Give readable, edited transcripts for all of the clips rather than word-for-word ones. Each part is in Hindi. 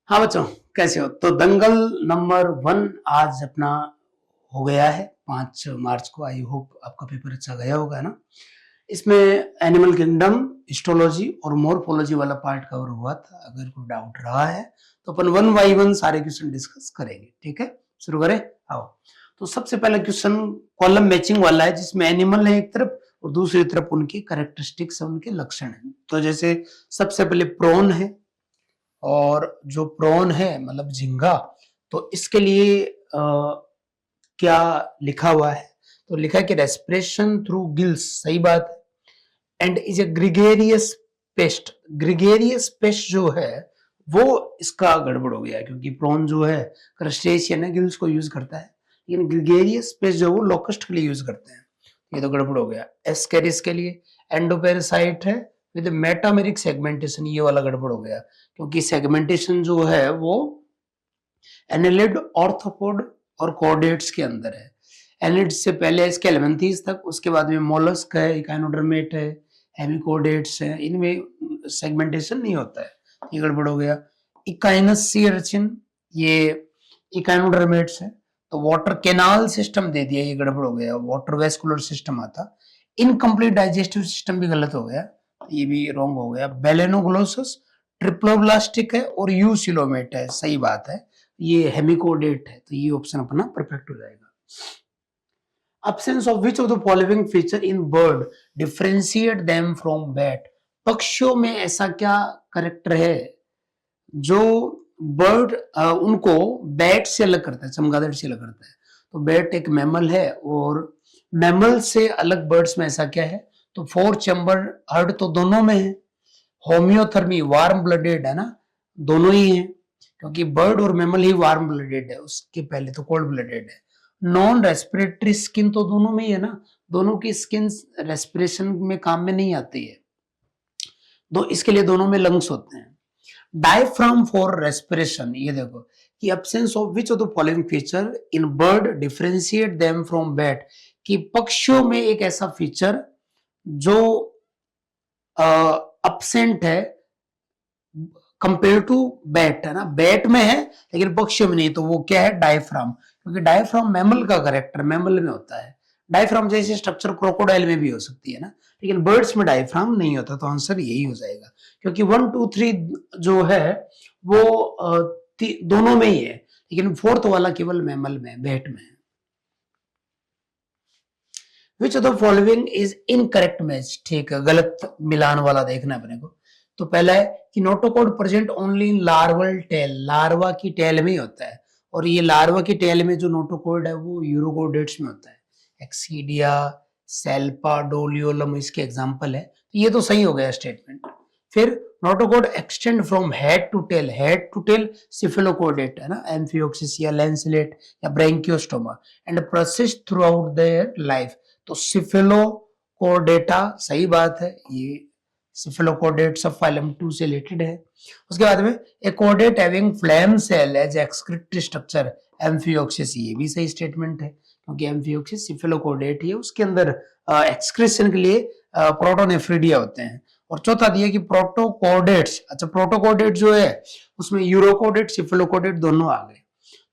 हाँ बच्चों, कैसे हो? तो दंगल नंबर 1 आज अपना हो गया है 5 मार्च को। आई होप आपका पेपर अच्छा गया होगा ना। इसमें एनिमल किंगडम, हिस्टोलॉजी और मोर्फोलॉजी वाला पार्ट कवर हुआ था। अगर कोई डाउट रहा है तो अपन 1 बाई 1 सारे क्वेश्चन डिस्कस करेंगे। ठीक है, शुरू करें। आओ, तो सबसे पहला क्वेश्चन कॉलम मैचिंग वाला है, जिसमें एनिमल है एक तरफ और दूसरी तरफ उनकी कैरेक्टरिस्टिक्स, उनके लक्षण है। तो जैसे सबसे पहले प्रोन है, और जो प्रॉन है मतलब झींगा, तो इसके लिए क्या लिखा हुआ है? तो लिखा है कि रेस्पिरेशन थ्रू गिल्स, सही बात है, and is a gregarious paste. Gregarious paste जो है वो इसका गड़बड़ हो गया है, क्योंकि प्रॉन जो है क्रस्टेशियन है, गिल्स को यूज करता है, लेकिन ग्रिगेरियस पेस्ट जो वो लोकस्ट के लिए यूज करते हैं। ये तो गड़बड़ हो गया। एस्केरिस के लिए एंडोपेरासाइट है विद मेटामेरिक सेगमेंटेशन, ये वाला गड़बड़ हो गया, क्योंकि सेगमेंटेशन जो है वो एनेलिड, ऑर्थोपोड और कॉर्डेट्स के अंदर है। एनेलिड से पहले इसके एलेमेंथीज तक, उसके बाद में मोलस्क है, इकाइनोडर्मेट है, हेमिकोडेट्स है, इनमें सेगमेंटेशन नहीं होता है, ये गड़बड़ हो गया। इकाइनस सी अर्चिन, ये इकाइनोडर्मेट्स है। तो वाटर कैनाल सिस्टम दे दिया, ये गड़बड़ हो गया। वाटर वेस्कुलर सिस्टम आता। इनकम्प्लीट डाइजेस्टिव सिस्टम भी गलत हो गया, ये भी रॉन्ग हो गया। बेलेनोग्लोसस ट्रिप्लोब्लास्टिक है और यूसिलोमेट है, सही बात है, ये हेमिकोडेट है, तो ये ऑप्शन अपना परफेक्ट हो जाएगा। Absence of which of the following feature in bird differentiate them from bat? पक्षियों में ऐसा क्या करेक्टर है जो बर्ड उनको बैट से अलग करता है, चमगादड़ से अलग करता है? तो बैट एक मैमल है, और मैमल से अलग बर्ड्स में ऐसा क्या है? तो 4 चैम्बर हर्ड तो दोनों में है। होम्योथर्मी, वार्म ब्लडेड है ना, दोनों ही है, क्योंकि बर्ड और मैमल ही वार्म ब्लडेड है, उसके पहले तो कोल्ड ब्लडेड है। नॉन रेस्पिरेटरी स्किन तो दोनों में ही है ना, दोनों की स्किन रेस्पिरेशन में काम में नहीं आती है, तो इसके लिए दोनों में लंग्स होते हैं। डायफ्राम फॉर रेस्पिरेशन, ये देखो कि absence of which of the following feature in bird differentiate them from bat, कि पक्षियों में एक ऐसा फीचर जो अपसेंट है कंपेयर टू बैट, है ना, बैट में है लेकिन पक्षियों में नहीं, तो वो क्या है? डायफ्राम, क्योंकि डायफ्राम मैमल का करेक्टर मैमल में होता है। डायफ्राम जैसी स्ट्रक्चर क्रोकोडाइल में भी हो सकती है ना, लेकिन बर्ड्स में डायफ्राम नहीं होता, तो आंसर यही हो जाएगा, क्योंकि 1 2 3 जो है वो दोनों में ही है, लेकिन फोर्थ वाला केवल मैमल में, बैट में है। Which of the following is incorrect match? ठीक है, गलत मिलान वाला देखना है अपने को। तो पहला है कि notochord present only in larval tail, larva की टेल में ही होता है, और ये लार्वा की टेल में जो नोटोकॉड है वो यूरोकोडेट्स में होता है। एक्सीडिया, सेल्पा, डोलियोलम इसके एग्जांपल है, तो ये तो सही हो गया स्टेटमेंट। फिर notochord extend from head to tail, head to tail cephalochordate है ना, एम्फियोक्सिस या लैंसलेट या branchiostoma, and process throughout their life, तो सिफेलोकोडेटा, सही बात है, ये सिफेलोकोडेट सब फाइलम 2 से रिलेटेड है। उसके बाद में एक कोडेट having flame cell as excretory structure, amphioxus, ये भी सही स्टेटमेंट है, क्योंकि एम्फियोक्सिस सिफेलोकोडेट ही है, उसके अंदर एक्सक्रीशन के लिए प्रोटोनेफ्रिडिया होते हैं। और चौथा दिया कि प्रोटोकोडेट्स, अच्छा प्रोटोकोडेट जो है उसमें यूरोकोडेट सिफेलोकोडेट दोनों आ गए।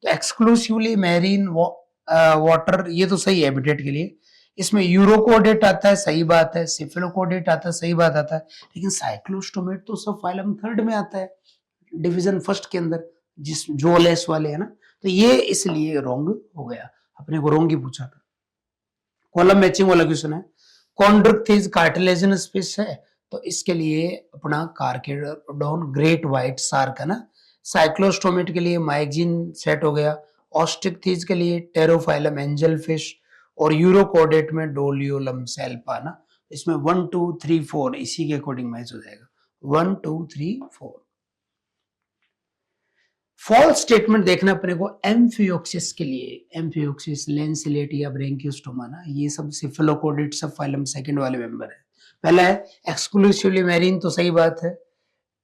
तो एक्सक्लूसिवली मैरीन वाटर, ये तो सही है हैबिटेट के लिए, इसमें यूरोकोडेट आता है, सही बात है, सिफेलोकोडेट आता है, सही बात आता है, लेकिन साइक्लोस्टोमेट तो सब फाइलम 3rd में आता है, डिवीजन 1st के अंदर, जिस जोलेस वाले है ना, तो ये इसलिए रॉन्ग हो गया, अपने को रॉन्ग ही पूछा था। कॉलम मैचिंग वाला क्वेश्चन है, कॉन्ड्रिक्थिस कार्टिलेजिनस फिश है, तो इसके लिए अपना कार्केडोन ग्रेट व्हाइट शार्क है ना। साइक्लोस्टोमेट के लिए माइग्जिन सेट हो गया, ऑस्ट्रिक्थिस के लिए टेरोफाइलम एंजल फिश, और यूरोकोडेट में डोलियोलम सेल्पा ना। इसमें 1 2 3 4 इसी के अकॉर्डिंग मैच हो जाएगा, 1 2 3 4। फॉल्स स्टेटमेंट देखना अपने को एम्फियोक्सिस के लिए, एम्फियोक्सिस, लैंसलेट या ब्रैंकियोस्टोमा ना, ये सब सिफेलोकोडेट सब फाइलम 2nd वाले मेंबर है। पहला है एक्सक्लूसिवली मैरीन, तो सही बात है,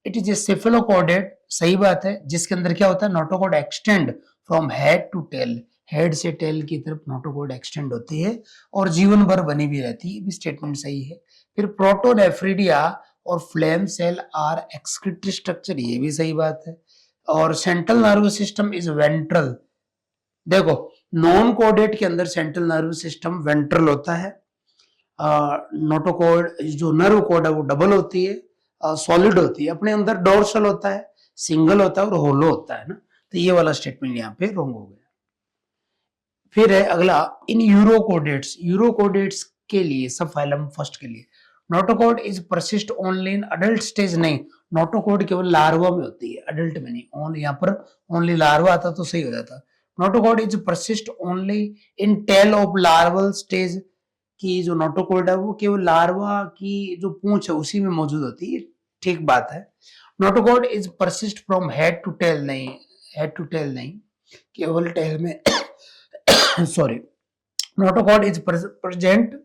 इट इज ए सिफेलोकोडेट, सही बात है, जिसके अंदर क्या होता है? Notochord extend from head to tail, head से टेल की तरफ नोटोकॉड एक्सटेंड होती है और जीवन भर बनी भी रहती है, ये भी स्टेटमेंट सही है। फिर प्रोटोनेफ्रिडिया और flame cell are excretory structure, ये भी सही बात है। और central nervous system is ventral. देखो नॉन कोडेट के अंदर सेंट्रल नर्वस सिस्टम वेंट्रल होता है, नोटोकोड जो नर्व कोड है वो डबल होती है, सॉलिड होती है, अपने अंदर डोर्सल होता है, सिंगल होता है और होलो होता है ना। तो ये वाला स्टेटमेंट यहाँ पे रॉन्ग हो गया। फिर है अगला, इन यूरोकोडेट्स, यूरोकोडेट्स के लिए सब फाइलम फर्स्ट के लिए notochord is persist only in adult stage. नहीं, नोटोकोड केवल लार्वा में होती है, अडल्ट में नहीं। ओनली यहाँ पर ओनली लार्वा आता तो सही हो जाता। Notochord is persist only in tail of larval stage, की जो नोटोकोड है वो केवल लार्वा की जो पूंछ है उसी में मौजूद होती है, ठीक बात है। Notochord is persist from head to tail, नहीं, हेड टू टेल नहीं, केवल टेल में sorry, notochord is present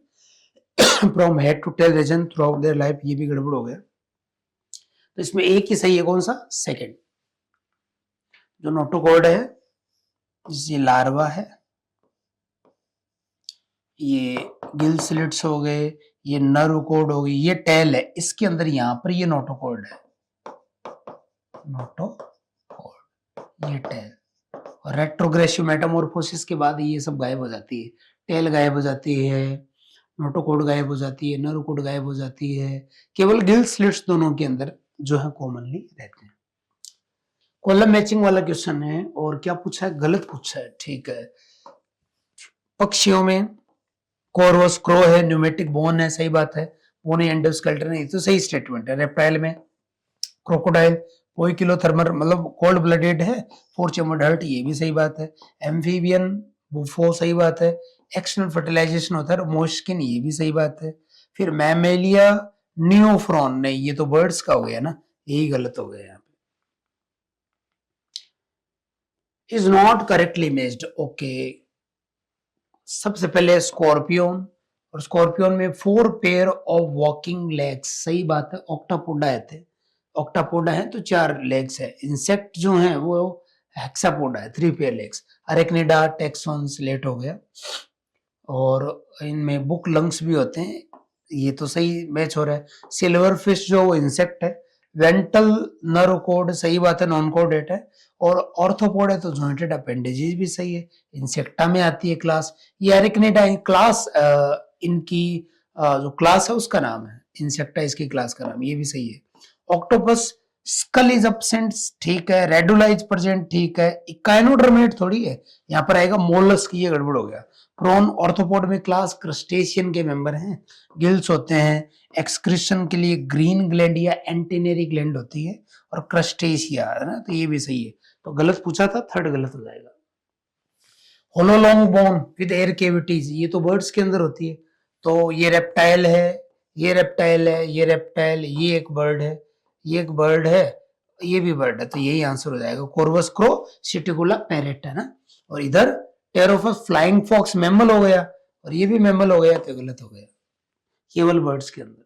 from head to tail region throughout their life, ये भी गड़बड़ हो गया। तो इसमें एक ही सही है, कौन सा? सेकंड। जो नोटोकोड है, ये लार्वा है, ये गिल स्लिट्स हो गए, ये नर्व कोड हो गई, ये टेल है, इसके अंदर यहां पर ये नोटोकोड है, नोटोकोड, ये टेल। और रेट्रोग्रेसिव मेटामॉर्फोसिस के बाद ये सब गायब हो जाती है, टेल गायब हो जाती है, नोटोकोड गायब हो जाती है, नर्व कोड गायब हो जाती है, केवल गिल स्लिट्स दोनों के अंदर जो है कॉमनली रहते हैं। कॉलम मैचिंग वाला क्वेश्चन है, और क्या पूछा है? गलत पूछा है, ठीक है। पक्षियों में कोरवस क्रो है, न्यूमेटिक बोन है, सही बात है। बोनी एंडोस्केलेटन है, तो सही स्टेटमेंट है। रेप्टाइल में क्रोकोडाइल पोइकिलोथर्मर मतलब कोल्ड ब्लडेड है, फोर चेम्बर्ड हर्ट, ये भी सही बात है। एम्फीबियन बुफो, सही बात है। एक्सटर्नल फर्टिलाइजेशन होता है मोस्किन, ये भी सही बात है। फिर मैमेलिया नियोफ्रॉन, नहीं, ये तो बर्ड्स का हो गया ना, यही गलत हो गया यहाँ पे। Is not correctly imaged, okay. सबसे पहले स्कॉर्पियन, और स्कॉर्पियन में 4 पेयर ऑफ वॉकिंग लेग्स, सही बात है। ऑक्टापोडा है, ऑक्टापोडा है तो 4 लेग्स है। इंसेक्ट जो है वो हेक्सापोडा है, 3 पेयर लेग्स। अरेक्निडा, टेक्सॉन्स, लेट हो गया। और इनमें बुक लंग्स भी होते हैं, ये तो सही मैच हो रहा है। सिल्वर फिश जो इंसेक्ट है, वेंटल नर्व कोड, सही बात है, नॉन कोडेट है। और ऑर्थोपोड है तो जॉइंटेड अपेंडेजेस भी सही है, इंसेक्टा में आती है क्लास। ये एरिक्निडा क्लास, इनकी जो क्लास है उसका नाम है, इंसेक्टा इसकी क्लास का नाम, ये भी सही है। ऑक्टोपस स्कल इज एब्सेंट, ठीक है। रेडुला इज प्रेजेंट, ठीक है। इकाइनोडर्मेट थोड़ी है, यहाँ पर आएगा मोलस्क, ये गड़बड़ हो गया। प्रॉन ऑर्थोपोड में क्लास क्रस्टेशियन के मेंबर हैं, गिल्स होते हैं। एक्सक्रीशन के लिए ग्रीन ग्लैंड या एंटेनरी ग्लैंड होती है, और क्रस्टेशिया है ना, तो ये भी सही है। तो गलत पूछा था, थर्ड गलत हो जाएगा। होलोलॉन्ग बोन विद एयर केविटीज, ये तो बर्ड्स के अंदर होती है, तो ये रेप्टाइल है, ये रेप्टाइल है, ये रेप्टाइल, ये एक बर्ड है, ये एक बर्ड है, ये भी बर्ड है, तो यही आंसर हो जाएगा। कोर्वस क्रो सिटिकुला पैरेट है ना। और इधर टेरोफस फ्लाइंग फॉक्स मैमल हो गया, और ये भी मैमल हो गया, तो गलत हो गया, केवल बर्ड्स के अंदर।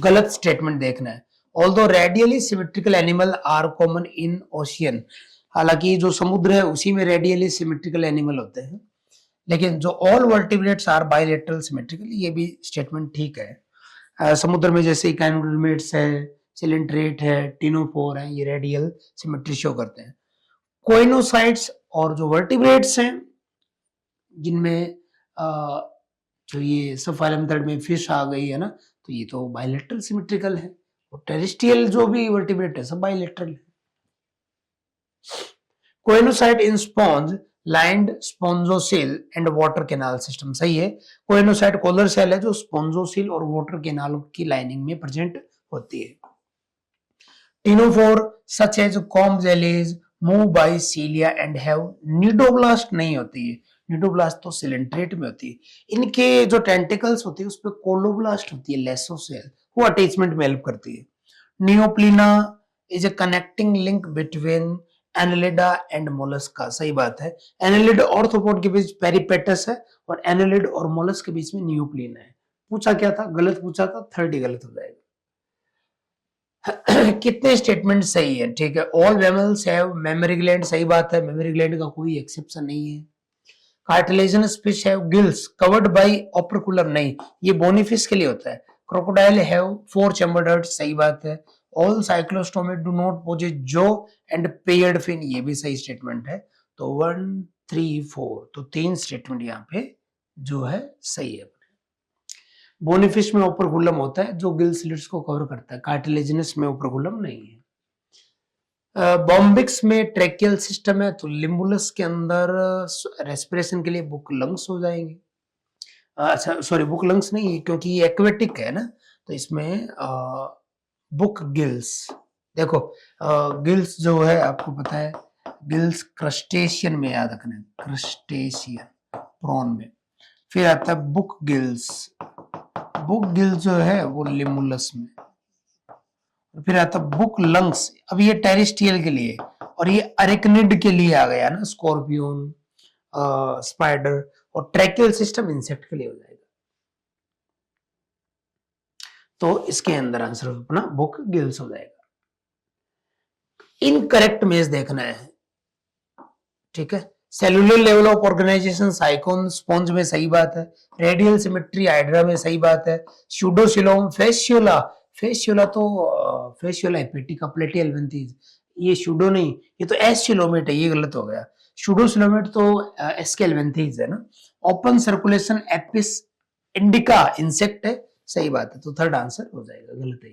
गलत स्टेटमेंट देखना है। Although radially symmetrical animal are common in ocean, हालांकि जो समुद्र है उसी में रेडियली सिमेट्रिकल एनिमल होते हैं, लेकिन जो all vertebrates are bilateral symmetrical, ये भी स्टेटमेंट ठीक है। समुद्र में जैसे इकाइनोडर्मेट्स है, सिलेंट्रेट है, टिनोफोर है, ये रेडियल सिमेट्री शो करते हैं। कोइनोसाइट्स और जो वर्टिब्रेट्स हैं जिनमें जो ये सब फाइलम थर्ड में फिश आ गई है ना, तो ये तो बायलैटरल सिमेट्रिकल है। और टेरेस्ट्रियल जो भी वर्टिब्रेट है सब बायलैटरल है। Choanocyte in sponge lined spongocoel and water canal system, सही है। कोइनोसाइट कॉलर सेल है जो स्पॉन्जोसेल और वाटर कैनाल की लाइनिंग में प्रेजेंट होती है। Ctenophore such as comb jellies move by cilia and have cnidoblast, नहीं होती है, निडोब्लास्ट तो सिलेंट्रेट में होती है। इनके जो टेंटिकल्स होती है उस पर कोलोब्लास्ट होती है, लेसोसेल, वो अटैचमेंट में हेल्प करती है। Neopilina is a connecting link between annelida and mollusca, सही बात है। एनालिड ऑर्थोपोड के बीच पेरिपेटस है, और एनालिड और मोलस्क के बीच में नियोप्लिना है। पूछा क्या था? गलत पूछा था, थर्ड ही गलत हो जाएगा। कितने स्टेटमेंट सही है? ठीक है। All mammals have memory gland, सही बात है, मेमोरी ग्लैंड का कोई एक्सेप्शन नहीं है। Cartilaginous fish have gills covered by opercular, नहीं, ये बोनी फिश के लिए होता है। क्रोकोडाइल हैव 4 चैम्बर्ड हर्ट, सही बात है। ऑल साइक्लोस्टोमी डू नॉट पोजेस जो एंड पेयर्ड फिन, ये भी सही स्टेटमेंट है। तो 1 3 4, तो 3 स्टेटमेंट यहाँ पे जो है सही है। बोनीफिश में ओपरकुलम होता है जो गिल स्लिट्स को कवर करता है, कार्टिलेजिनस में ओपरकुलम नहीं है। बॉम्बिक्स में ट्रेकियल सिस्टम है, तो लिम्बुलस के अंदर रेस्पिरेशन के लिए बुक लंग्स हो जाएंगे। अच्छा सॉरी, बुक लंग्स नहीं, क्योंकि ये एक्वेटिक है ना, तो इसमें बुक गिल्स। देखो गिल्स जो है आपको पता है, गिल्स क्रस्टेशियन में याद रखना है, क्रस्टेशियन प्रॉन में। फिर आता है बुक गिल्स, बुक गिल्स जो है वो लिमुलस में। फिर आता बुक लंग्स, अब ये टेरिस्टियल के लिए, और ये अरेक्निड के लिए आ गया ना, स्कॉर्पियन, स्पाइडर, और ट्रैकियल सिस्टम इंसेक्ट के लिए हो जाएगा। तो इसके अंदर आंसर अपना बुक गिल्स हो जाएगा। इनकरेक्ट मेज देखना है, ठीक है। Cellular level of organisation sycon sponge में सही बात है, रेडियल सिमेट्री हाइड्रा में सही बात है, स्यूडोसिलोम फेस्युला, फेस्युला तो फेस्युला एपिटिका प्लेटियलवेंथीज, ये स्यूडो नहीं, ये तो एस्चिलोमेट है, ये गलत हो गया। स्यूडोसिलोमेट तो एस्केलवेंथीज है ना। Open circulation Apis indica insect है, सही बात है, तो थर्ड आंसर हो जाएगा, गलत है।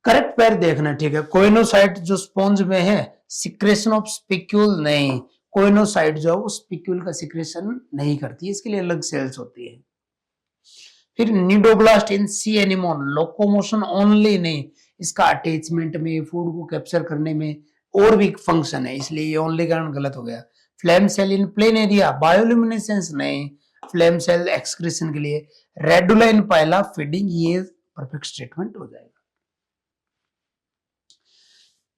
करेक्ट पैर देखना, ठीक है। कोइनोसाइट जो स्पॉन्ज में है, सिक्रेशन ऑफ स्पिक्यूल नहीं, कोइनोसाइट जो है वो स्पिक्यूल का सिक्रेशन नहीं करती है, इसके लिए अलग सेल्स होती है। फिर निडोब्लास्ट इन सी एनिमोन, लोकोमोशन ओनली नहीं, इसका अटैचमेंट में, फूड को कैप्चर करने में और भी फंक्शन है, इसलिए ये ओनली कारण गलत हो गया। Flame cell in plane area, bioluminescence नहीं, फ्लेम सेल एक्सक्रीशन के लिए। रेडुला इन पाइला फीडिंग, ये परफेक्ट स्टेटमेंट हो जाएगा।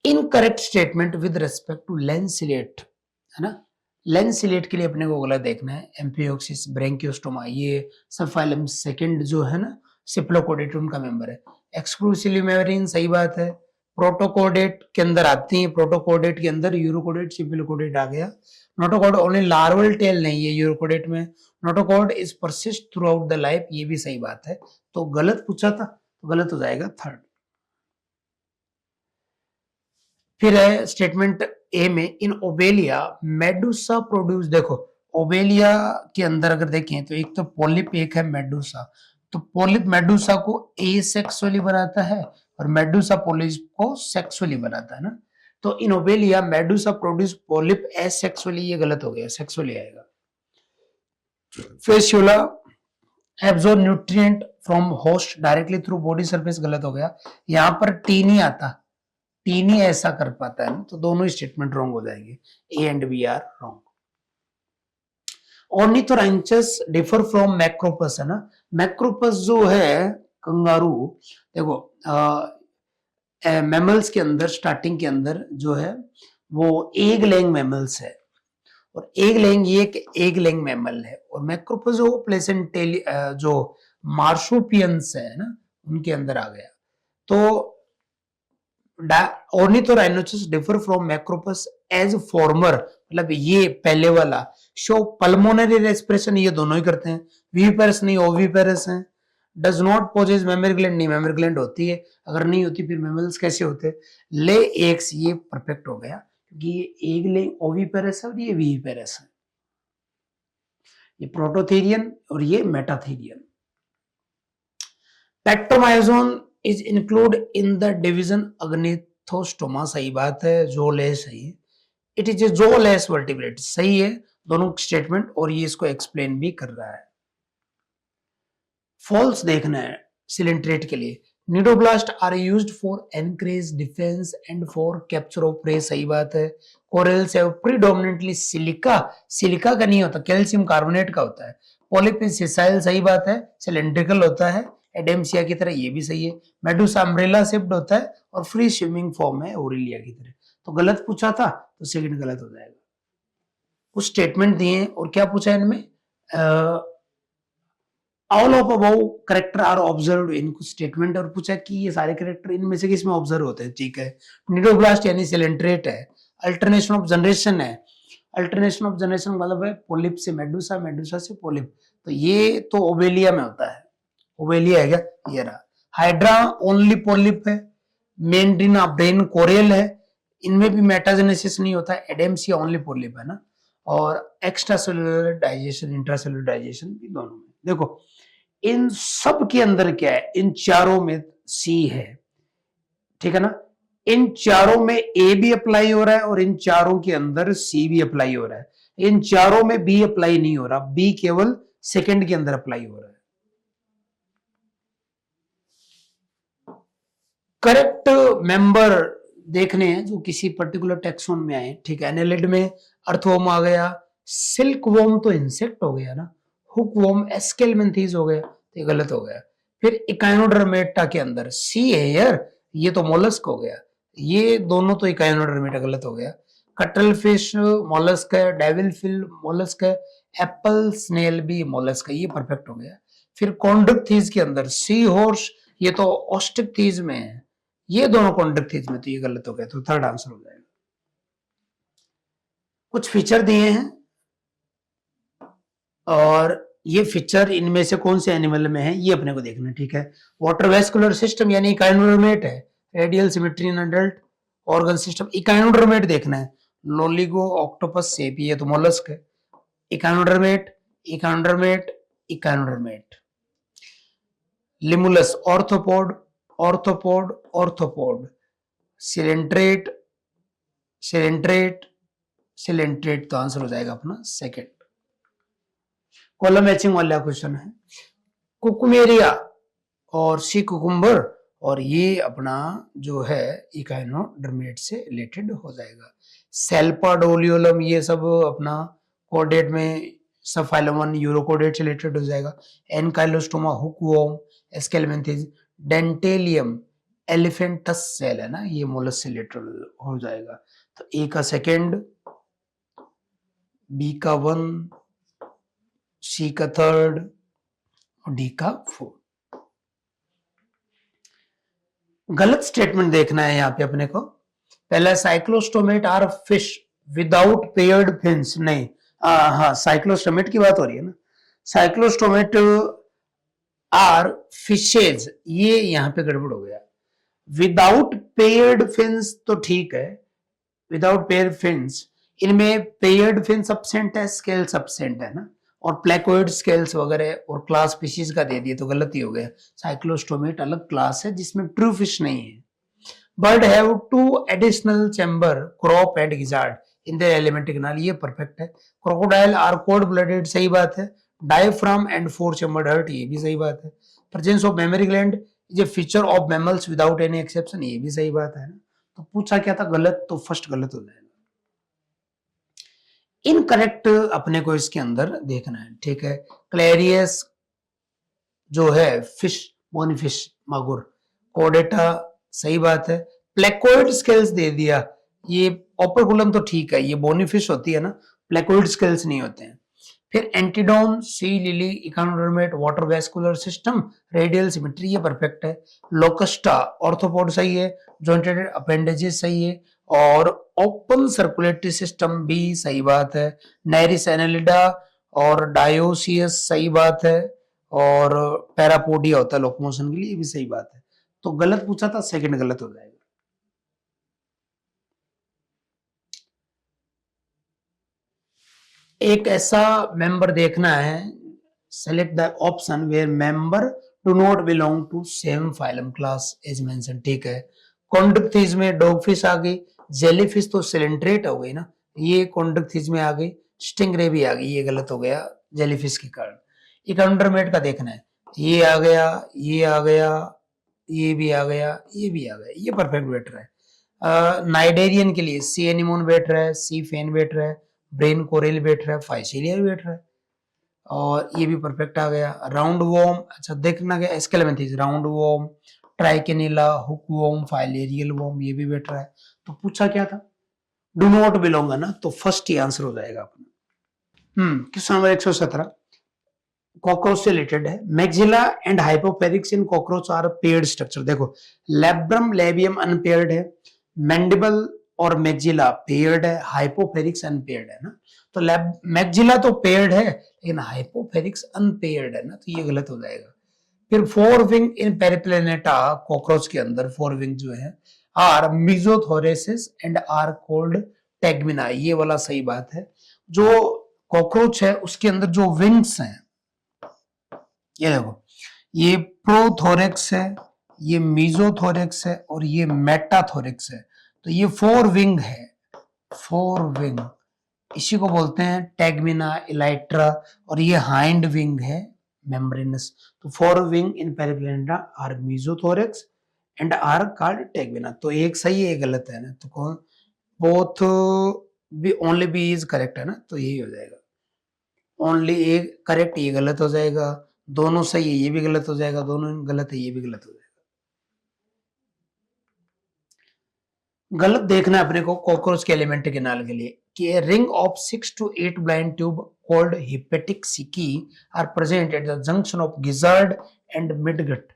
Incorrect statement with respect to lancelet, है ना। लेंसिलेट के लिए अपने को गलत देखना है, एम्फियोक्सिस, ब्रेंकियोस्टोमा, ये सब फाइलम सेकंड जो है ना, सिप्लोकोडेटुम का मेंबर है। एक्सक्लूसिवली मेमरीन, सही बात है। प्रोटोकोडेट के अंदर आती है, प्रोटोकोडेट के अंदर यूरोकोडेट, सिप्लोकोडेट आ गया। नोटोकोड ओनली लार्वल टेल नहीं है यूरोकोडेट में। Notochord is persist through out the life, ये भी सही बात है, तो गलत पूछा था, तो गलत हो जाएगा थर्ड। फिर है स्टेटमेंट ए में, इन ओबेलिया मेडुसा प्रोड्यूस, देखो ओबेलिया के अंदर अगर देखें तो एक तो पॉलिप, एक है मेडुसा। तो पॉलिप मेडुसा को एसेक्सुअली बनाता है और मेडुसा पॉलिप को सेक्सुअली बनाता है ना। तो in Obelia medusa produce polyp asexually, ये गलत हो गया, सेक्सुअली आएगा। Fasciola absorb nutrient from host directly through body surface, गलत हो गया। यहां पर टी नहीं आता, टी नहीं ऐसा कर पाता है ना, तो दोनों स्टेटमेंट रॉन्ग हो जाएंगे, A and B are wrong. Ornithorhynchus differ from Macropus, है ना। मैक्रोपस जो है कंगारू, देखो मैमल्स के अंदर स्टार्टिंग के अंदर जो है वो एग लेइंग मैमल्स है, और एग लेइंग, ये एक एग लेइंग मैमल है। और मैक्रोपस जो प्लेसेंटेली जो मार्सुपियंस है ना, उनके अंदर आ गया। तो Ornithorhynchus differ from Macropus as former, मतलब ये पहले वाला शो पल्मोनरी रेस्पिरेशन, ये दोनों ही करते हैं, विविपेरस नहीं ओविपेरस हैं। Does not possess memory gland, नहीं मेमोरी ग्लैंड होती है, अगर नहीं होती फिर मेमल्स कैसे होते। ले एग्स, ये परफेक्ट हो गया, क्योंकि ये एग ले ओविपेरस है और ये विविपेरस है, ये प्रोटोथेरियन और ये Metatherian. Petromyzon is include in the division Agnathostoma, सही बात है, जोलेस सही है। It is a jawless vertebrate, सही है दोनों स्टेटमेंट, और ये इसको एक्सप्लेन भी कर रहा है। फॉल्स देखना है सिलेंट्रेट के लिए, cnidoblast are used for anchorage defence and for capture of prey, सही बात है। Corals have predominantly silica, silica का नहीं होता, कैल्शियम कार्बोनेट का होता है। पॉलिप इज सेसाइल, सही बात है, सिलेंड्रिकल होता है, एडेम्सिया की तरह, ये भी सही है। मेडुसा अम्ब्रेला शेप्ड होता है और फ्री स्विमिंग फॉर्म है ओरिलिया की तरह, तो गलत पूछा था, तो सेकंड गलत हो जाएगा। कुछ स्टेटमेंट दिए और क्या पूछा है इनमें, all of above character are observed in, कुछ स्टेटमेंट और पूछा कि ये सारे करेक्टर इनमें से किसमें ऑब्जर्व होते हैं, ठीक है। निडोब्लास्ट यानी सिलेंट्रेट है, अल्टरनेशन ऑफ जनरेशन है, अल्टरनेशन ऑफ जनरेशन मतलब है पोलिप से मेडुसा, मेडुसा से पोलिप, तो ये तो ओबेलिया में होता है, ओबेलिया है क्या, ये रहा। हाइड्रा ओनली पोलिप है, मेंड्रीना ब्रेन कोरियल है, इनमें भी मेटाजेनेसिस नहीं होता, एडेम्सिया ओनली पोलिप है ना। और extra cellular digestion, intracellular digestion भी दोनों में। देखो इन सब के अंदर क्या है, इन चारों में सी है, ठीक है ना। इन चारों में ए भी अप्लाई हो रहा है और इन चारों के अंदर सी भी अप्लाई हो रहा है। इन चारों में बी अप्लाई नहीं हो रहा, बी केवल सेकंड के अंदर अप्लाई हो रहा है। करेक्ट मेंबर देखने हैं जो किसी पर्टिकुलर टेक्सोन में आए, ठीक है। एनेलिड में अर्थवॉर्म आ गया, सिल्क वॉर्म तो इंसेक्ट हो गया ना, हुक वॉर्म एस्केलमेंथीज हो गया, तो ये गलत हो गया। फिर इकाइनोडर्मेटा के अंदर सी है यार, ये तो मोलस्क हो गया, ये दोनों तो इकाइनोडर्मेटा गलत हो गया। कटल फिश मोलस्क है, डेविल फिल मोलस्क है, एप्पल स्नेल भी मोलस्क है, ये परफेक्ट हो गया। फिर कॉन्ड्रिक्थीज के अंदर सी हॉर्स, ये तो ऑस्ट्रिक्थीज में है, ये दोनों कॉन्ड्रिक्थीज में, तो ये गलत हो गया, तो थर्ड आंसर हो जाएगा। कुछ फीचर दिए हैं और ये फीचर इनमें से कौन से एनिमल में है ये अपने को देखना है, ठीक है। वाटर वेस्कुलर सिस्टम यानी इकाइनोडर्मेट है, radial symmetry in adult, organ system Echinodermata देखना है, लोलिगो ऑक्टोपस सेप, ये तो मोलस्क है। Echinodermata Echinodermata Echinodermata. Limulus arthropod arthropod arthropod. Coelenterate coelenterate coelenterate, तो आंसर हो जाएगा अपना सेकंड। कॉलम मैचिंग वाला क्वेश्चन है, कुकुमेरिया और सी कुकुम्बर, और ये अपना जो है इकाइनोडर्मेट से रिलेटेड हो जाएगा। सेल्पाडोलियोलम ये सब अपना कोडेट में सब फाइलम 1 यूरोकोडेट से रिलेटेड हो जाएगा। एनकाइलोस्टोमा हुकवॉर्म, एस्केलमेंथिस, डेंटेलियम एलिफेंटस सेल है ना, ये मोलस से रिलेटेड हो जाएगा। तो ए का सेकंड, बी का 1, सी का थर्ड और डी का 4। गलत स्टेटमेंट देखना है यहाँ पे अपने को। पहला cyclostomate are fish without paired fins, नहीं हाँ साइक्लोस्टोमेट की बात हो रही है ना। साइक्लोस्टोमेट आर फिशेज, ये यहाँ पे गड़बड़ हो गया। विदाउट पेयर्ड फिन्स तो ठीक है, विदाउट पेयर्ड फिन्स, इनमें पेयर्ड फिन्स एब्सेंट है, स्केल्स एब्सेंट है ना, और प्लेकोइड स्केल्स वगैरह और क्लास स्पीशीज का दे दिए तो गलती हो गया। साइक्लोस्टोमेट अलग क्लास है जिसमें ट्रू फिश नहीं है। Bird have 2 additional chamber, crop and gizzard in their alimentary canal, ये परफेक्ट है। क्रोकोडाइल आर कोल्ड ब्लडेड, सही बात है। डायफ्राम एंड 4 चैम्बर्ड हार्ट, ये भी सही बात है। Presence of memory gland is a feature of mammals without any exception, ये भी सही बात है ना। तो पूछा क्या था गलत, तो फर्स्ट गलत हो जाएगा। इनकरेक्ट अपने को इसके अंदर देखना है, ठीक है। क्लेरियस जो है फिश, बोनीफिश मागुर, कोडेटा सही बात है। प्लेकोइड स्केल्स दे दिया, ये ओपरकुलम तो ठीक है, ये बोनीफिश होती है ना, प्लेकोइड स्केल्स नहीं होते हैं। फिर Antedon, sea lily, Echinodermata, water vascular system, radial symmetry, ये परफेक्ट है। लोकस्टा ऑर्थोपोड सही है, जॉइंटेड अपेंडेजेस सही है, और ओपन सर्कुलेटरी सिस्टम भी सही बात है। नेरिस एनालिडा और डायोसियस सही बात है, और पैरापोडिया होता है लोकोमोशन के लिए, ये भी सही बात है। तो गलत पूछा था, सेकंड गलत हो जाएगा। एक ऐसा मेंबर देखना है, select the option where member do not belong to same phylum class as mention, ठीक है। कॉन्ड्रिक्थिज में डॉगफिश आ गई, जेलीफिश तो सिलेंट्रेट हो गई ना, ये कॉन्ड्रिक्थिज में आ गई, स्टिंगरे भी आ गई, ये गलत हो गया जेलीफिश के कारण। इकानोडर्मेट का देखना है, ये आ गया, ये आ गया, ये भी आ गया, ये भी आ गया, ये परफेक्ट बैठ रहा है। नाइडेरियन के लिए सी एनिमोन बैठ रहा है, सी फेन बैठ रहा है, ब्रेन कोरेल बैठ रहा है, फाइसिलिया भी बैठ रहा है, और ये भी परफेक्ट आ गया। राउंड वॉर्म, अच्छा देखना गया Aschelminthes, round worm, Trichinella, hook worm, filarial worm, ये भी बैठ रहा है। तो पूछा क्या था, डू नॉट बिलोंग है ना, तो फर्स्ट ही आंसर हो जाएगा अपना। क्वेश्चन नंबर 117 कॉकरोच से रिलेटेड है। Maxilla and hypopharynx in cockroach are paired structure, देखो लैब्रम लेबियम अनपेयर्ड है, मैंडिबल और मैक्सिला पेयर्ड है, हाइपोपेरिक्स अनपेयर्ड है ना। तो मैक्सिला तो पेयर्ड है लेकिन हाइपोपेरिक्स अनपेयर्ड है ना, तो ये गलत हो जाएगा। फिर 4 विंग इन पेरिप्लेनेटा, कॉकरोच के अंदर 4 विंग जो है, आर मीजोथोरेसिस एंड आर कोल्ड टेगमिना। ये वाला सही बात है। जो कॉकरोच है उसके अंदर जो विंग्स हैं, ये देखो, ये प्रोथोरेक्स है, ये मीजोथोरेक्स है और ये मेटाथोरेक्स है। तो ये 4 विंग है, 4 विंग, इसी को बोलते हैं टेगमिना, इलाइट्रा। और ये हाइंड विंग है मेम्ब्रेनस। तो 4 wing in Periplaneta are mesothorax and are called tegmina. तो एक सही है, एक गलत है ना, तो कौन, both B, only B is correct है ना, तो यही हो जाएगा। ओनली एक करेक्ट, ये गलत हो जाएगा। दोनों सही है, ये भी गलत हो जाएगा। दोनों गलत है, ये भी गलत हो जाएगा। गलत देखना है अपने को कॉकरोच के एलिमेंट्री कैनाल के लिए कि ring of 6 to 8 blind tube called hepatic caeca are present at the junction of gizzard and midgut.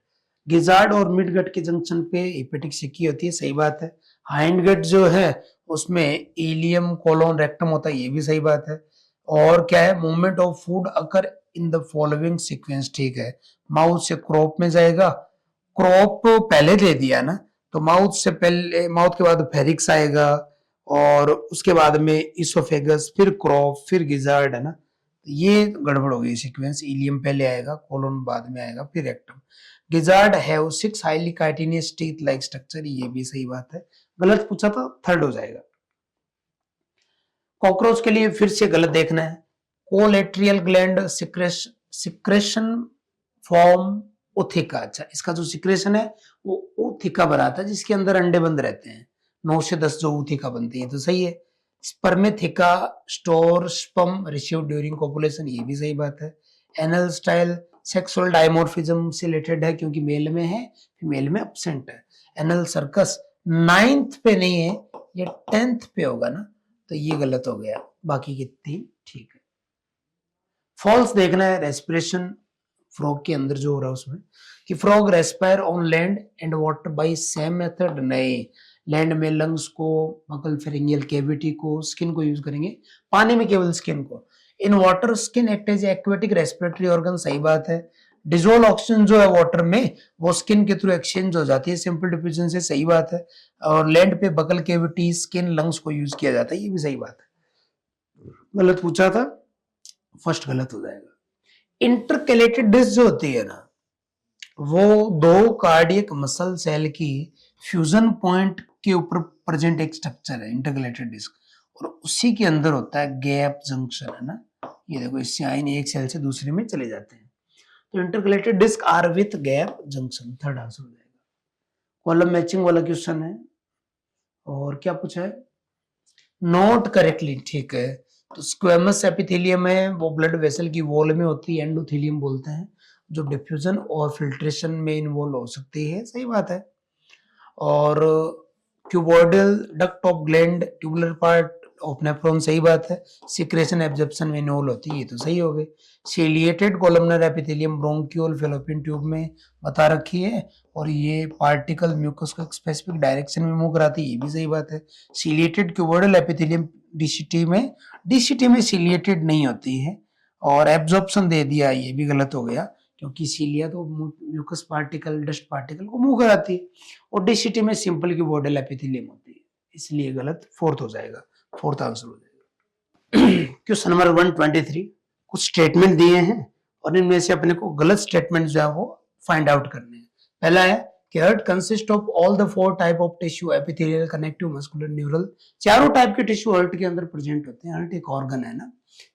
Gizzard और मिडगट के जंक्शन पे हिपेटिक सिकी होती है, सही बात है। हाइंडगट जो है उसमें इलियम कोलोन रेक्टम होता है, ये भी सही बात है। और क्या है, movement of food occur in the following sequence, ठीक है। माउथ से क्रॉप में जाएगा, क्रॉप पहले दे दिया ना, तो माउथ से पहले, माउथ के बाद फेरिक्स आएगा और उसके बाद में इसोफेगस, फिर क्रॉप, फिर गिजार्ड, है ना। ये गड़बड़ हो गई सीक्वेंस। इलियम पहले आएगा, कोलोन बाद में आएगा, फिर rectum. Gizzard have 6 highly chitinous teeth like structure, ये भी सही बात है। गलत पूछा तो थर्ड हो जाएगा। कॉकरोच के लिए फिर से गलत देखना है। कोलेट्रियल ग्लैंड सिक्रेशन फॉर्म ओथिका। अच्छा, इसका जो सिक्रेशन है वो ओथिका बनाता है, जिसके अंदर अंडे बंद रहते हैं। 9 से 10 जो ओथिका बनती है, तो सही है। Spermatheca store sperm receive during copulation, ये भी सही बात है। एनल स्टाइल सेक्सुअल डायमोर्फिज्म से रिलेटेड है, क्योंकि मेल में है, फीमेल में एब्सेंट है। एनल सर्कस 9th पे नहीं है, ये 10th पे होगा ना, तो ये गलत हो गया। बाकी की 3 ठीक है। फॉल्स देखना है रेस्पिरेशन फ्रॉग के अंदर जो हो रहा है उसमें, कि frog respire on land and water by same method. नहीं, लैंड में लंग्स को, बकल फेरिंगियल कैविटी को, स्किन को यूज करेंगे, पानी में केवल स्किन को। In water skin act as aquatic respiratory organ, सही बात है। डिजोल्व ऑक्सीजन जो है वाटर में, वो स्किन के थ्रू एक्सचेंज हो जाती है सिंपल डिफ्यूजन से, सही बात है। और लैंड पे बकल कैविटी, स्किन, लंग्स को यूज किया जाता है, ये भी सही बात है। गलत पूछा था, फर्स्ट गलत हो जाएगा। इंटरकैलेटेड डिस्क जो होती है ना, वो 2 कार्डियक मसल सेल की फ्यूजन पॉइंट के ऊपर प्रेजेंट एक स्ट्रक्चर है, इंटरकैलेटेड डिस्क, और उसी के अंदर होता है गैप जंक्शन, है ना। ये देखो, इससे आयन एक सेल से दूसरे में चले जाते हैं। तो intercalated disc are with gap junction, third answer हो जाएगा। कॉलम मैचिंग वाला क्वेश्चन है। और क्या पूछा है, नोट करेक्टली, ठीक है। तो स्क्वेमस एपिथेलियम है, वो ब्लड वेसल की वॉल में होती है, एंडोथेलियम बोलते हैं, जो डिफ्यूजन और फिल्ट्रेशन में इन्वॉल्व हो सकती है, सही बात है। और cuboidal duct of gland, tubular part of nephron, सही बात है। सिक्रेशन एब्जॉर्प्शन में इन्वॉल्व होती है, तो सही हो गई। Ciliated columnar epithelium bronchiole fallopian tube में बता रखी है, और ये पार्टिकल म्यूकस को स्पेसिफिक डायरेक्शन में मूव कराती है, ये भी सही बात है। सिलिएटेड क्यूबोइडल एपिथेलियम डीसीटी में सिलिएटेड नहीं होती है। और एब्जॉर्प्शन दे दिया, ये भी गलत हो गया, क्योंकि सीलिया तो म्यूकस पार्टिकल, डस्ट पार्टिकल को मूव कराती है, और डीसीटी में सिंपल क्यूबोइडल एपिथेलियम होती है, इसलिए गलत, फोर्थ हो जाएगा, फोर्थ आंसर हो जाएगा। क्वेश्चन नंबर 123, कुछ स्टेटमेंट दिए हैं और इनमें से अपने को गलत स्टेटमेंट जो है वो फाइंड आउट करने हैं। पहला है कि heart consist of all the 4 type of tissue, epithelial, connective, muscular, neural. चारों टाइप के टिश्यू हार्ट के अंदर प्रेजेंट होते हैं। हार्ट एक ऑर्गन है ना,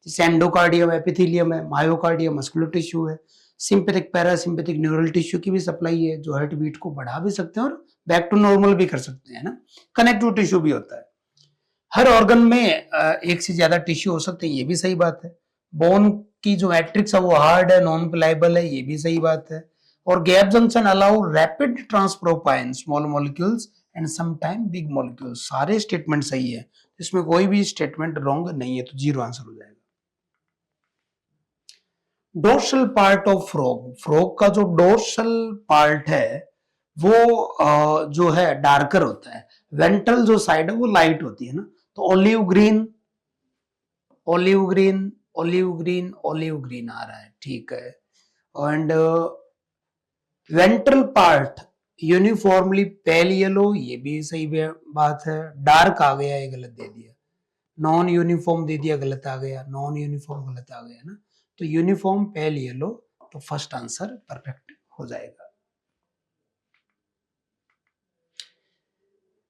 जैसे एंडोकार्डियम एपिथेलियम है, मायोकार्डियम मस्कुलर टिश्यू है, सिंपैथिक पैरासिम्पैथिक न्यूरल टिश्यू की भी सप्लाई है, जो हार्ट बीट को बढ़ा भी सकते हैं और बैक टू नॉर्मल भी कर सकते हैं ना। कनेक्टिव टिश्यू भी होता है। हर ऑर्गन में एक से ज्यादा टिश्यू हो सकते हैं, ये भी सही बात है। बोन की जो मैट्रिक्स है वो हार्ड है, नॉन प्लाइबल है, ये भी सही बात है। और gap junction allow rapid transfer of ion, small molecules and some time big molecules. सारे स्टेटमेंट सही है, इसमें कोई भी स्टेटमेंट रॉन्ग नहीं है, तो 0 आंसर हो जाएगा। Dorsal part of frog, frog का जो डोर्सल पार्ट है वो जो है डार्कर होता है। वेंट्रल जो साइड है वो लाइट होती है ना, तो olive green olive green olive green olive green आ रहा है, ठीक है। And ventral part uniformly pale yellow, ये भी सही बात है। डार्क आ गया, ये गलत दे दिया। नॉन यूनिफॉर्म दे दिया, गलत आ गया। नॉन यूनिफॉर्म गलत आ गया ना, तो यूनिफॉर्म पेल येलो, तो फर्स्ट आंसर परफेक्ट हो जाएगा।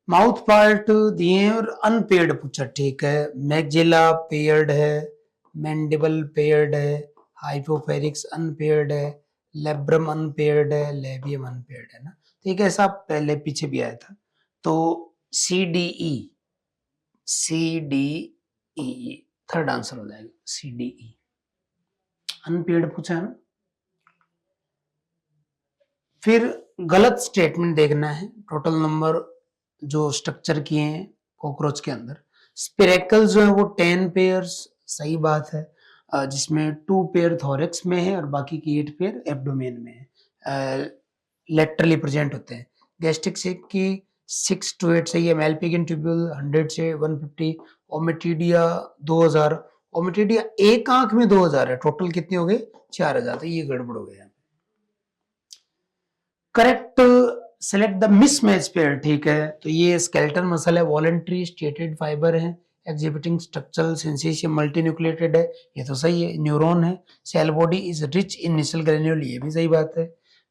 माउथ पार्ट दिए और अनपेयर्ड पूछा, ठीक है। मैक्जिला पेयर्ड है, मैंडिबल पेयर्ड है, हाइपोफेरिक्स अनपेयर्ड है, लेब्रम अनपेयर्ड है, लेबियम अनपेयर्ड है ना। तो एक ऐसा पहले पीछे भी आया था, तो CDE, CDE थर्ड आंसर हो जाएगा। CDE अनपेयर्ड पूछा है ना। फिर गलत स्टेटमेंट देखना है, टोटल नंबर जो स्ट्रक्चर किए हैं कॉकरोच के अंदर। स्पिरेकल जो है वो 10 पेयर्स, सही बात है, जिसमें 2 पेयर थोरेक्स में है और बाकी की 8 पेयर एब्डोमेन में है, लेटरली प्रेजेंट होते हैं। गैस्ट्रिक सिक की 6 to 8 सही है। मैलपिगियन ट्यूब्यूल 100 से 150, ओमेटिडिया 2000, ओमेटिडिया एक आंख में 2000 है, टोटल कितने हो गए 4000, तो ये गड़बड़ हो गया। Correct select the mismatch pair, ठीक है। तो ये स्केलेटल मसल है, वॉलंटरी स्टेटेड फाइबर है, एग्जिबिटिंग स्ट्रक्चरल सेंसेशन, मल्टीन्यूक्लिएटेड है, ये तो सही है। न्यूरॉन है, cell body is rich in Nissl granule, ये भी सही बात है।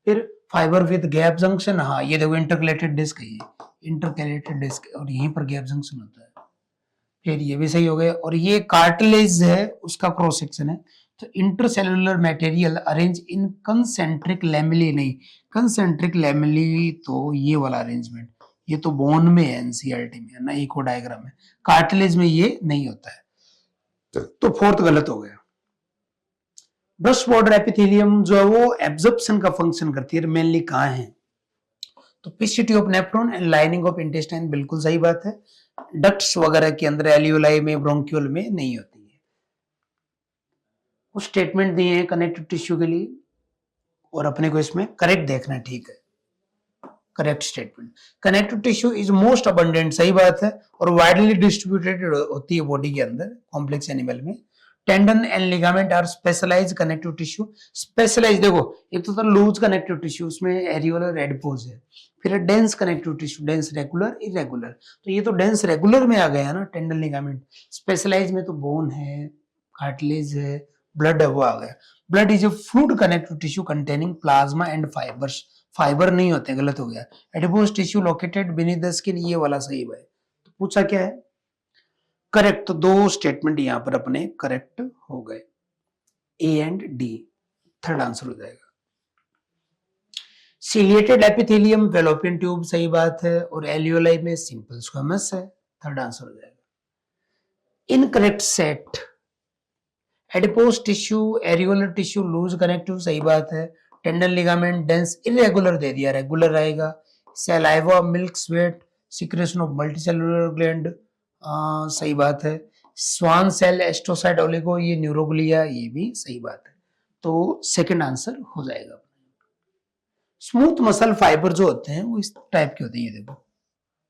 फिर फाइबर विद गैप जंक्शन, हाँ ये देखो इंटरकलेटेड डिस्क है, ये इंटरकलेटेड डिस्क और यहीं पर गैप जंक्शन होता है, फिर ये भी सही हो गया। और ये कार्टिलेज है, उसका क्रॉस सेक्शन है। तो intercellular material arrange in concentric lamellae, नहीं कंसेंट्रिक लैमेली तो ये वाला अरेंजमेंट, ये तो बोन में है, एनसीईआरटी में है ना, इको डायग्राम है। कार्टिलेज में ये नहीं होता है, तो फोर्थ गलत हो गया। ब्रश बॉर्डर एपिथेलियम जो है वो एब्जॉर्प्शन का फंक्शन करती है, मेनली कहाँ है, तो PCT of nephron and lining of intestine, बिल्कुल सही बात है। डक्ट्स वगैरह के अंदर, एल्यूलाई में, ब्रोंक्यूल में नहीं होती है। कुछ स्टेटमेंट दिए हैं कनेक्टिव टिश्यू के लिए और अपने को इसमें करेक्ट देखना है, ठीक है। Correct statement, connective tissue is most abundant, सही बात है, और वाइडली डिस्ट्रीब्यूटेड होती है बॉडी के अंदर, कॉम्प्लेक्स एनिमल में। Tendon and ligament are specialised connective tissue, specialise देखो, एक तो लूज कनेक्टिव टिश्यू, उसमें एरियोलर एडिपोज है। फिर dense connective tissue, dense regular irregular, तो ये तो डेंस रेगुलर में आ गया ना, टेंडन लिगामेंट। स्पेशलाइज में तो बोन है, कार्टिलेज है, ब्लड है, वो आ गया। Blood is a fluid connective tissue containing plasma and fibres, fibre नहीं होते, गलत हो गया। Adipose tissue located beneath the skin, ये वाला सही है। तो पूछा क्या है, करेक्ट, तो 2 स्टेटमेंट यहां पर अपने करेक्ट हो गए, A and D, third answer हो जाएगा। सिलिएटेड एपिथेलियम फैलोपियन ट्यूब, सही बात है, और एलियोलाई में सिंपल स्क्वेमस है, थर्ड आंसर हो जाएगा। Incorrect set, adipose tissue, areolar tissue, loose connective, सही बात है। टेंडन लिगामेंट डेंस इरेगुलर दे दिया, रेगुलर आएगा। Saliva, milk, sweat, secretion of multicellular gland, सही बात है। स्वान सेल, एस्ट्रोसाइट ओलिगो, ये न्यूरोग्लिया, ये भी सही बात है, तो सेकंड आंसर हो जाएगा। स्मूथ मसल फाइबर जो होते हैं वो इस टाइप के होते हैं, ये देखो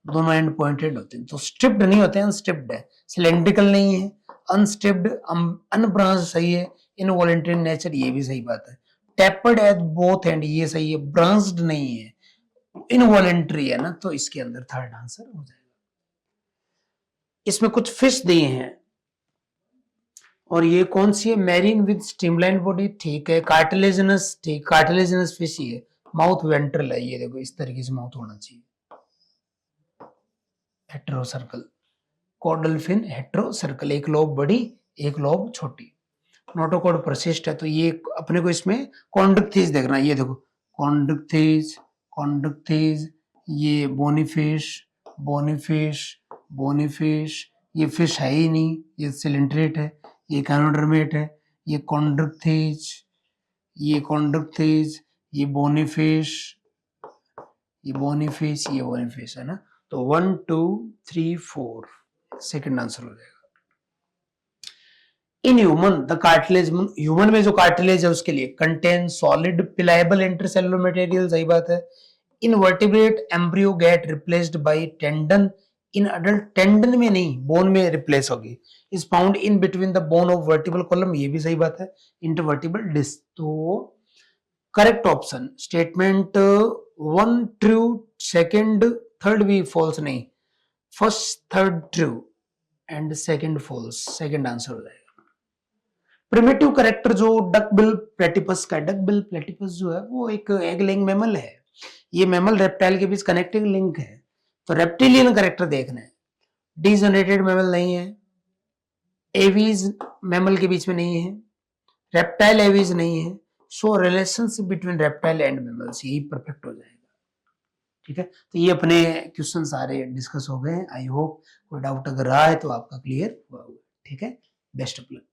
दोनों एंड पॉइंटेड होते हैं, तो स्ट्रिप्ड नहीं होते हैं, अनस्ट्रिप्ड है। सिलेंड्रिकल नहीं है, अनस्ट्रिप्ड, अनब्रांच्ड सही है। इनवॉलंटरी नेचर, ये भी सही बात है। टैपर्ड एट बोथ एंड, ये सही है। ब्रांच्ड नहीं है, इनवॉलंटरी है ना, तो इसके अंदर थर्ड आंसर हो जाएगा। इसमें कुछ फिश दिए हैं और ये कौन सी है, मैरीन विद स्ट्रीमलाइन बॉडी, ठीक है। कार्टिलेजिनस, ठीक, कार्टिलेजिनस फिश ही है। माउथ वेंट्रल है, ये देखो इस तरीके से माउथ होना चाहिए, heterocercal. Caudal fin heterocercal, एक लोब बड़ी एक लोब छोटी। नोटोकॉर्ड परसिस्ट है, तो ये अपने को इसमें कॉन्डक्थीज देखना है, ये देखो कॉन्डक्थीज, कॉन्डक्थीज, ये बोनीफिश, बोनीफिश, बोनीफिश, ये फिश है ही नहीं, ये सिलेंट्रेट है, ये कैनोडर्मेट है, ये कॉन्डक्थीज, ये कॉन्डक्थीज, ये बोनीफिश, ये बोनीफिश, ये बोनीफिश है ना। तो 1 2 3 4 सेकंड आंसर हो जाएगा। In human the cartilage, human में जो कार्टिलेज है उसके लिए कंटेन सॉलिड पिलाएबल इंटरसेलुलर मटेरियल, सही बात है। In vertebrate embryo gate replaced by tendon, in adult tendon में नहीं बोन में रिप्लेस होगी। Is found in between the bone of vertebral column, ये भी सही बात है। इंटरवर्टिबल डिस्क, तो correct option statement one true, second, third भी फॉल्स नहीं, first third true and second false, second answer हो जाएगा। प्रिमिटिव करेक्टर जो डक बिल प्लेटिपस का, डक बिल प्लेटिपस जो है वो एक एग लेइंग मैमल है, ये मैमल रेप्टाइल के बीच कनेक्टिंग लिंक है, तो रेप्टिलियन करेक्टर देखना है, डीजनरेटेड मैमल नहीं है, एवीज मैमल के बीच में नहीं है, रेप्टाइल एवीज नहीं है, so relationship between reptile and mammals, यही परफेक्ट हो जाएगा। ठीक है, तो ये अपने क्वेश्चन सारे डिस्कस हो गए हैं। आई होप कोई डाउट अगर रहा है तो आपका क्लियर हुआ होगा। ठीक है, बेस्ट ऑफ लक।